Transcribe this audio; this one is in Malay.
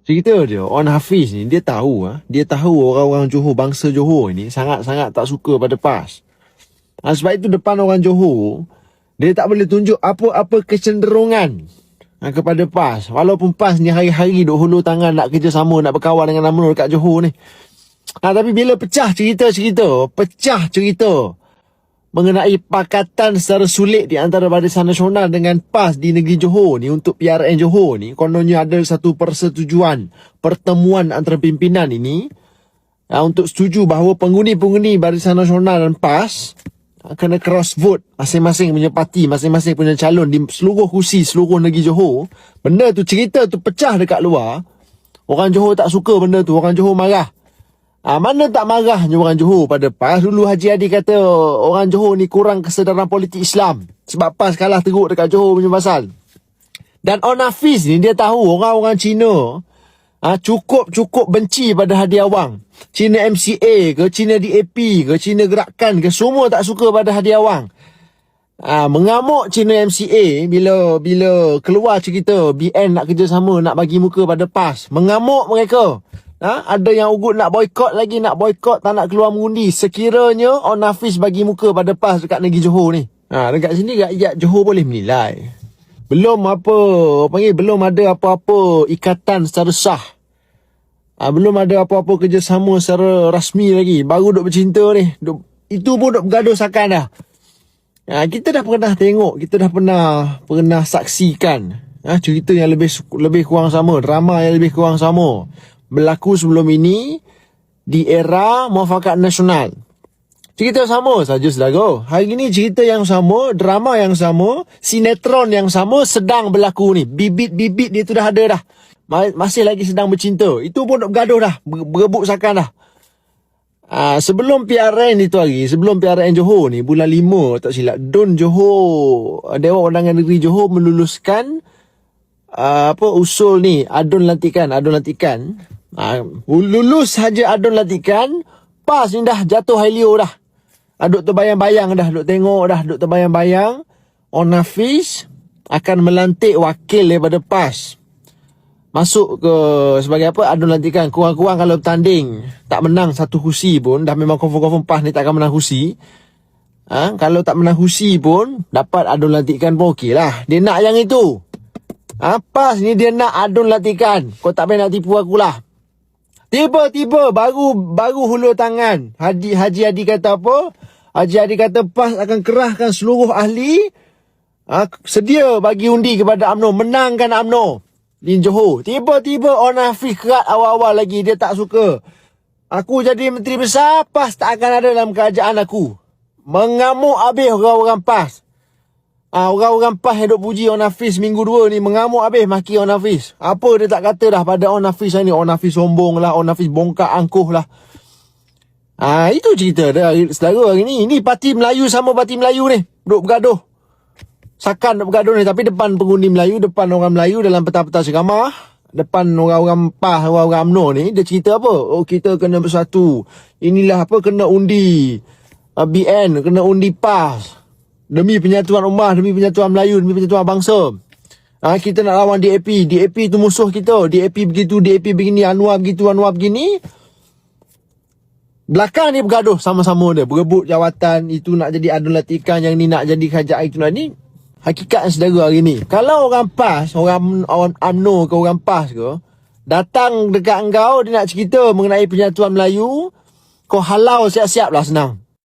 Cerita dia, On Hafiz ni, dia tahu orang-orang Johor, bangsa Johor ni sangat-sangat tak suka pada PAS. Sebab itu depan orang Johor, dia tak boleh tunjuk apa-apa kecenderungan kepada PAS. Walaupun PAS ni hari-hari duk hulur tangan nak kerjasama, nak berkawan dengan UMNO dekat Johor ni. Tapi bila pecah cerita mengenai pakatan secara sulit di antara Barisan Nasional dengan PAS di negeri Johor ni untuk PRN Johor ni, kononnya ada satu persetujuan pertemuan antara pimpinan ini untuk setuju bahawa pengundi-pengundi Barisan Nasional dan PAS kena cross vote masing-masing punya parti, masing-masing punya calon di seluruh kursi seluruh negeri Johor. Benda tu, cerita tu pecah dekat luar. Orang Johor tak suka benda tu, orang Johor marah. Mana tak marahnya orang Johor pada PAS. Dulu Haji Adi kata orang Johor ni kurang kesedaran politik Islam sebab PAS kalah teruk dekat Johor punya pasal. Dan On Hafiz ni dia tahu orang-orang Cina cukup benci pada Hadi Awang. Cina MCA ke, Cina DAP ke, Cina Gerakan ke, semua tak suka pada Hadi Awang. Mengamuk Cina MCA bila keluar cerita BN nak kerjasama, nak bagi muka pada PAS. Mengamuk mereka. Ada yang ugut nak boykot lagi, nak boykot, tak nak keluar mengundi. Sekiranya On Hafiz bagi muka pada PAS dekat negeri Johor ni. Dekat sini rakyat Johor boleh menilai. Belum ada apa-apa ikatan secara sah. Belum ada apa-apa kerjasama secara rasmi lagi. Baru duk bercinta ni. Itu pun duk bergaduh sakan dah. Kita dah pernah tengok, kita dah pernah saksikan cerita yang lebih kurang sama, drama yang lebih kurang sama berlaku sebelum ini di era Muafakat Nasional. Cerita sama saja saudara. Hari ini cerita yang sama, drama yang sama, sinetron yang sama sedang berlaku ni. Bibit-bibit dia tu dah ada dah. Masih lagi sedang bercinta. Itu pun nak bergaduh dah, berebut sakan dah. Sebelum PRN itu hari, sebelum PRN Johor ni, bulan 5 tak silap, Dun Johor, Dewan Undangan Negeri Johor meluluskan usul ni, adun lantikan. Lulus saja adun lantikan, PAS ni dah jatuh helio dah. Duk terbayang-bayang dah, duk tengok dah, duk terbayang-bayang On Hafiz akan melantik wakil daripada PAS masuk ke sebagai adun lantikan. Kurang-kurang kalau bertanding tak menang satu kursi pun, dah memang confirm PAS ni takkan menang kursi. Kalau tak menang kursi pun dapat adun lantikan pun okey lah. Dia nak yang itu. PAS ni dia nak adun lantikan. Kau tak payah nak tipu akulah. Tiba-tiba baru hulur tangan. Haji Adi kata apa? Haji Adi kata PAS akan kerahkan seluruh ahli sedia bagi undi kepada UMNO, menangkan UMNO di Johor. Tiba-tiba On Hafiz kerat awal-awal lagi, dia tak suka. Aku jadi menteri besar, PAS tak akan ada dalam kerajaan aku. Mengamuk habis orang-orang PAS. Orang-orang PAS yang duk puji On Hafiz minggu 2 ni mengamuk habis maki On Hafiz. Apa dia tak kata dah pada On Hafiz ni. On Hafiz sombong lah, On Hafiz bongkak angkuh lah. Itu cerita dia saudara hari ni. Ini parti Melayu sama parti Melayu ni duk bergaduh. Sakan duk bergaduh ni, tapi depan pengundi Melayu, depan orang Melayu dalam peta-peta ceramah, depan orang-orang PAS, orang-orang UMNO ni, dia cerita apa? Kita kena bersatu. Inilah kena undi BN, kena undi PAS. Demi penyatuan ummah, demi penyatuan Melayu, demi penyatuan bangsa. Kita nak lawan DAP. DAP tu musuh kita. DAP begitu, DAP begini, Anwar begitu, Anwar begini. Belakang ni bergaduh sama-sama dia. Berebut jawatan. Itu nak jadi adun lantikan, yang ni nak jadi kerajaan, itu nak ni. Hakikat saudara hari ni. Kalau orang PAS, orang UMNO ke orang PAS ke, datang dekat engkau, dia nak cerita mengenai penyatuan Melayu, kau halau siap-siap lah senang.